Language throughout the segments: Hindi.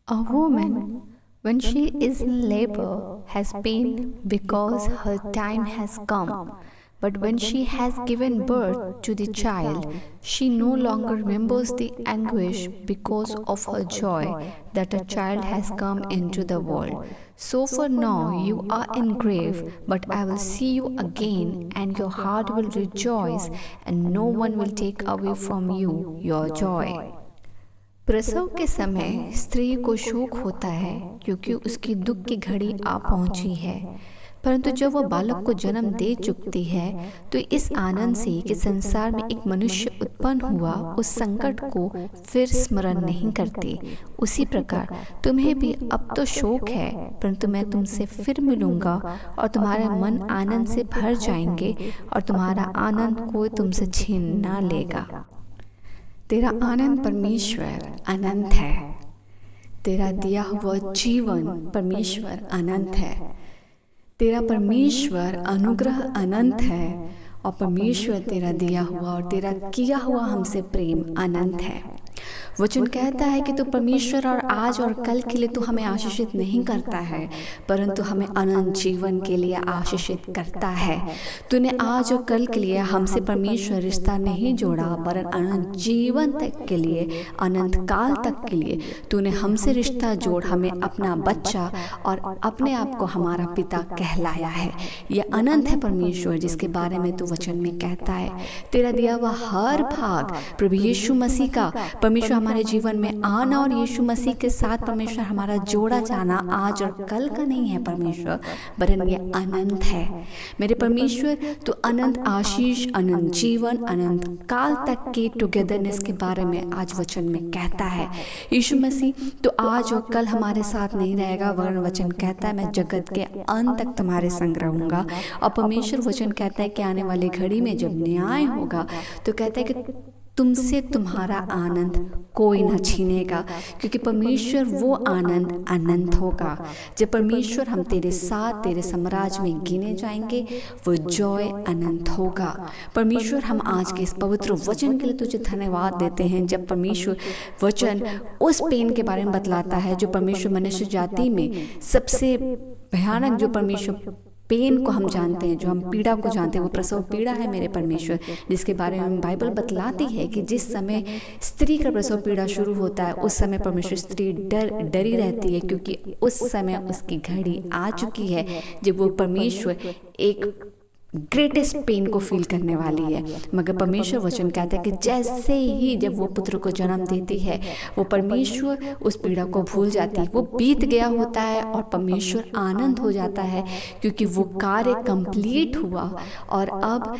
A woman, when she is in labor, has pain because her time has come. But when she has given birth to the child, she no longer remembers the anguish because of her joy that a child has come into the world. So for now you are in grave, but I will see you again, and your heart will rejoice, and no one will take away from you your joy. प्रसव के समय स्त्री को शोक होता है क्योंकि उसकी दुख की घड़ी आ पहुंची है। परंतु जब वह बालक को जन्म दे चुकती है तो इस आनंद से कि संसार में एक मनुष्य उत्पन्न हुआ, उस संकट को फिर स्मरण नहीं करती। उसी प्रकार तुम्हें भी अब तो शोक है, परंतु मैं तुमसे फिर मिलूंगा और तुम्हारे मन आनंद से भर जाएंगे और तुम्हारा आनंद कोई तुमसे छीन ना लेगा। तेरा आनंद परमेश्वर अनंत है। तेरा दिया हुआ जीवन परमेश्वर अनंत है। तेरा परमेश्वर अनुग्रह अनंत है और परमेश्वर तेरा दिया हुआ और तेरा किया हुआ हमसे प्रेम अनंत है। वचन कहता है कि तू परमेश्वर और आज और कल के लिए तू हमें आशीषित नहीं करता है, परंतु हमें अनंत जीवन के लिए आशीषित करता है। तूने आज और कल के लिए हमसे परमेश्वर रिश्ता नहीं जोड़ा, पर अनंत जीवन तक के लिए, अनंत काल तक के लिए तूने हमसे रिश्ता जोड़ हमें अपना बच्चा और अपने आप को हमारा पिता कहलाया है। यह अनंत है परमेश्वर जिसके बारे में तू वचन में कहता है। तेरा दिया हुआ हर भाग प्रभु यीशु मसीह का परमेश्वर हमारे जीवन में आना और यीशु मसीह के साथ परमेश्वर हमारा जोड़ा जाना आज और कल का नहीं है परमेश्वर, वरन ये अनंत है। मेरे परमेश्वर तो अनंत आशीष, अनंत जीवन, अनंत काल तक के टुगेदरनेस के बारे में आज वचन में कहता है। यीशु मसीह तो आज और कल हमारे साथ नहीं रहेगा, वरन वचन कहता है मैं जगत के अंत तक तुम्हारे संग रहूंगा। और परमेश्वर वचन कहता है कि आने वाली घड़ी में जब न्याय होगा तो कहता है कि तुमसे तुम्हारा आनंद कोई न छीनेगा, क्योंकि परमेश्वर वो आनंद अनंत होगा। जब परमेश्वर हम तेरे साथ तेरे साम्राज्य में गिने जाएंगे, वो जॉय अनंत होगा। परमेश्वर हम आज के इस पवित्र वचन के लिए तुझे धन्यवाद देते हैं। जब परमेश्वर वचन उस पेन के बारे में बतलाता है जो परमेश्वर मनुष्य जाति में सबसे भयानक, जो परमेश्वर पेन को हम जानते हैं, जो हम पीड़ा को जानते हैं, वो प्रसव पीड़ा है मेरे परमेश्वर, जिसके बारे में बाइबल बतलाती है कि जिस समय स्त्री का प्रसव पीड़ा शुरू होता है उस समय परमेश्वर स्त्री डरी रहती है, क्योंकि उस समय उसकी घड़ी आ चुकी है जब वो परमेश्वर एक ग्रेटेस्ट पेन को फील करने वाली है। मगर परमेश्वर वचन कहता है कि जैसे ही जब वो पुत्र को जन्म देती है, वो परमेश्वर उस पीड़ा को भूल जाती है, वो बीत गया होता है और परमेश्वर आनंद हो जाता है, क्योंकि वो कार्य कंप्लीट हुआ और अब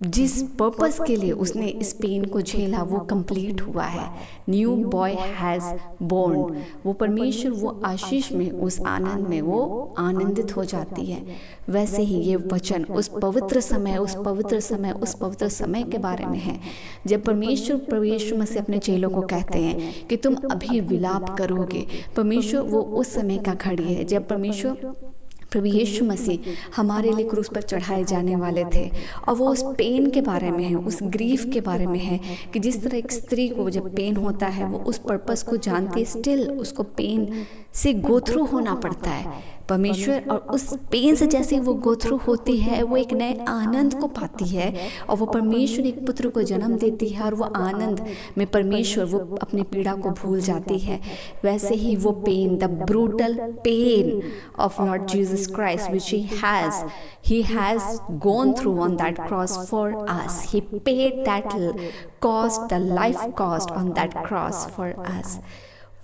जिस पर्पस के लिए उसने इस पेन को झेला वो कंप्लीट हुआ है। New boy has born. वो परमेश्वर वो आशीष में, उस आनंद में वो आनंदित हो जाती है। वैसे ही ये वचन उस पवित्र समय के बारे में है जब परमेश्वर प्रभु यीशु मसीह अपने चेलों को कहते हैं कि तुम अभी विलाप करोगे। परमेश्वर वो उस समय का घड़ी है जब परमेश्वर प्रभु यीशु मसीह हमारे लिए क्रूस पर चढ़ाए जाने वाले थे, और वो उस पेन के बारे में है, उस ग्रीफ के बारे में है कि जिस तरह एक स्त्री को जब पेन होता है वो उस पर्पस को जानती है, स्टिल उसको पेन से गो थ्रू होना पड़ता है। परमेश्वर और उस पेन से जैसे वो गो थ्रू होती है वो एक नए आनंद को पाती है, और वो परमेश्वर एक पुत्र को जन्म देती है और वो आनंद में परमेश्वर वो अपनी पीड़ा को भूल जाती है। वैसे ही वो pain, the brutal pain of Lord Jesus Christ which he has gone through on that cross for us. He paid that cost, the life cost on that cross for us.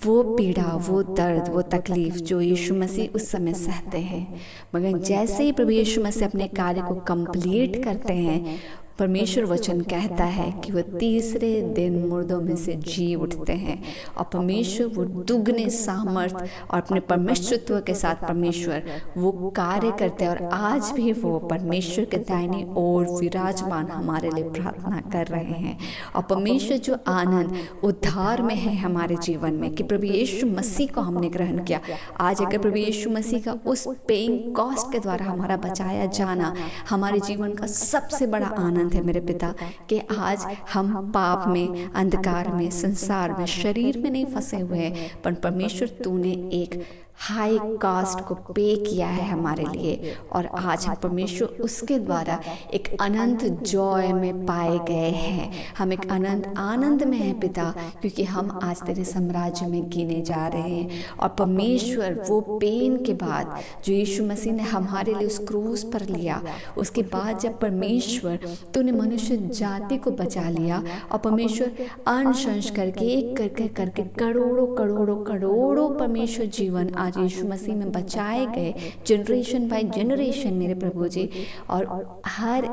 वो पीड़ा, वो दर्द, वो तकलीफ जो यीशु मसीह उस समय सहते हैं, मगर जैसे ही प्रभु यीशु मसीह अपने कार्य को कंप्लीट करते हैं, परमेश्वर वचन कहता है कि वो तीसरे दिन मुर्दों में से जी उठते हैं, और परमेश्वर वो दुगने सामर्थ और अपने परमेश्वरत्व के साथ परमेश्वर वो कार्य करते हैं, और आज भी वो परमेश्वर के दाहिनी ओर विराजमान हमारे लिए प्रार्थना कर रहे हैं। और परमेश्वर जो आनंद उद्धार में है हमारे जीवन में कि प्रभु यीशु मसीह को हमने ग्रहण किया, आज अगर प्रभु यीशु मसीह का उस पेइंग कॉस्ट के द्वारा हमारा बचाया जाना हमारे जीवन का सबसे बड़ा आनंद आनंद है मेरे पिता कि आज हम पाप में, अंधकार में, संसार में, शरीर में नहीं फंसे हुए हैं, पर परमेश्वर तूने एक हाई कास्ट को पे किया है हमारे लिए, और आज हम परमेश्वर उसके द्वारा एक अनंत जॉय में पाए गए हैं। हम एक अनंत आनंद में हैं पिता, क्योंकि हम आज तेरे साम्राज्य में गिने जा रहे हैं। और परमेश्वर वो पेन के बाद जो यीशु मसीह ने हमारे लिए उस क्रूस पर लिया, उसके बाद जब परमेश्वर तूने मनुष्य जाति को बचा लिया, और परमेश्वर अंश करके एक करके करोड़ों करोड़ों करोड़ों परमेश्वर जीवन आज यीशु मसीह में बचाए गए, जनरेशन बाय जनरेशन मेरे प्रभु जी। और हर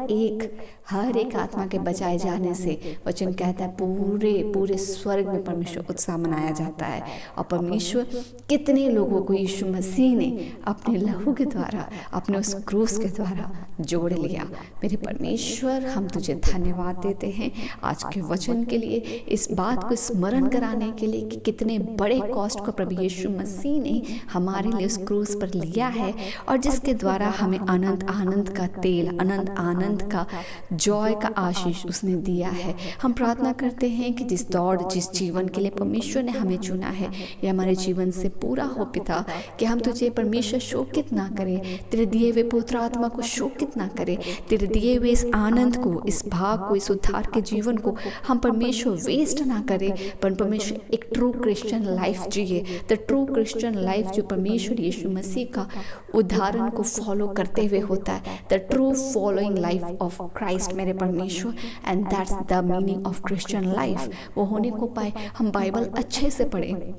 एक आत्मा के बचाए जाने से वचन कहता है पूरे स्वर्ग में परमेश्वर उत्साह मनाया जाता है। और परमेश्वर कितने लोगों को यीशु मसीह ने अपने लहू के द्वारा, अपने उस क्रूस के द्वारा जोड़ लिया। मेरे परमेश्वर, हम तुझे धन्यवाद देते हैं आज के वचन के लिए, इस बात को स्मरण कराने के लिए कि कितने बड़े कॉस्ट को प्रभु यीशु मसीह ने हमारे लिए उस क्रूस पर लिया है, और जिसके द्वारा हमें अनंत आनंद का तेल, अनंत आनंद का जॉय का आशीष उसने दिया है। हम प्रार्थना करते हैं कि जिस दौड़, जिस जीवन के लिए परमेश्वर ने हमें चुना है, ये हमारे जीवन से पूरा हो पिता, कि हम तुझे परमेश्वर शोकित ना करें, तेरे दिए हुए पुत्र आत्मा को शोकित ना करें, तेरे दिए हुए इस आनंद को, इस भाग को, इस उद्धार के जीवन को हम परमेश्वर वेस्ट ना करें, पर परमेश्वर एक ट्रू क्रिश्चियन लाइफ जिए। द ट्रू क्रिश्चियन लाइफ जो परमेश्वर यीशु मसीह का उदाहरण को फॉलो करते हुए होता है, the true following life of Christ मेरे परमेश्वर, and that's the meaning of Christian life. वो होने को पाए हम बाइबल अच्छे से पढ़ें,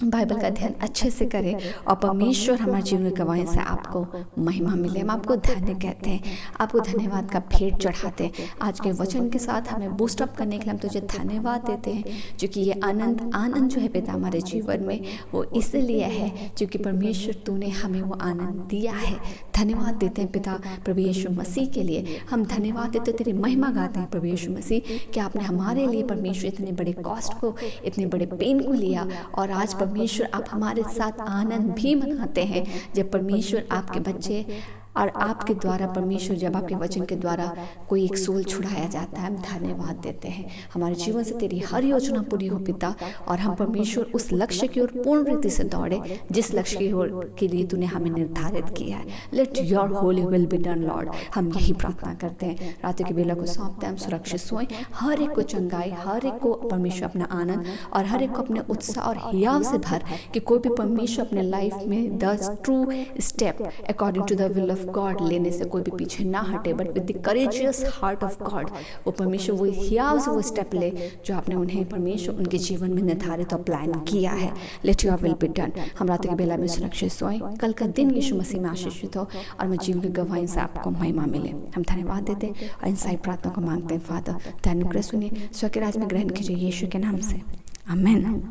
बाइबल का अध्ययन अच्छे से करें, और परमेश्वर हमारे जीवन में गवाही से आपको महिमा मिले। हम आपको धन्य कहते हैं, आपको धन्यवाद का भेंट चढ़ाते हैं। आज के वचन के साथ हमें बूस्टअप करने के लिए हम तुझे धन्यवाद देते हैं, क्योंकि ये आनंद जो है पिता हमारे जीवन में, वो इसलिए है क्योंकि परमेश्वर तूने हमें वो आनंद दिया है। धन्यवाद देते हैं पिता प्रभु यीशु मसीह के लिए। हम धन्यवाद देते, तेरी महिमा गाते हैं प्रभु यीशु मसीह कि आपने हमारे लिए परमेश्वर इतने बड़े कॉस्ट को, इतने बड़े पेन को लिया, और आज परमेश्वर आप हमारे साथ आनंद भी मनाते हैं जब परमेश्वर आपके बच्चे और आपके द्वारा परमेश्वर जब आपके वचन के द्वारा कोई एक सोल छुड़ाया जाता है। हम धन्यवाद देते हैं, हमारे जीवन से तेरी हर योजना पूरी हो पिता, और हम परमेश्वर उस लक्ष्य की ओर पूर्ण रीति से दौड़े जिस लक्ष्य की ओर के लिए तूने हमें निर्धारित किया है। Let your Holi will be done Lord, हम यही प्रार्थना करते हैं। रात की बेला को सौंपते हैं, हम सुरक्षित सोएं, हर एक को चंगाई, हर एक को परमेश्वर अपना आनंद, और हर एक को अपने उत्साह और हियाव से भर, कि कोई भी परमेश्वर अपने लाइफ में the true step according to the will of God लेने से कोई भी पीछे ना हटे, but with the courageous heart of God वो परमेश्वर वो हियाव से वो स्टेप ले जो आपने उन्हें परमेश्वर उनके जीवन में निर्धारित और प्लान किया है। Let your will be done. हम रात की बेला में सुरक्षित सोएं, कल का दिन यीशु मसीह में आशीषित हो, और मैं जीवन की गवाही से आपको महिमा मिले। हम धन्यवाद देते हैं और इन सारी प्रार्थना को मांगते हैं। फादर, धन्यवाद सुनिए, स्व के राज में ग्रहण कीजिए यीशु के नाम से, आमीन।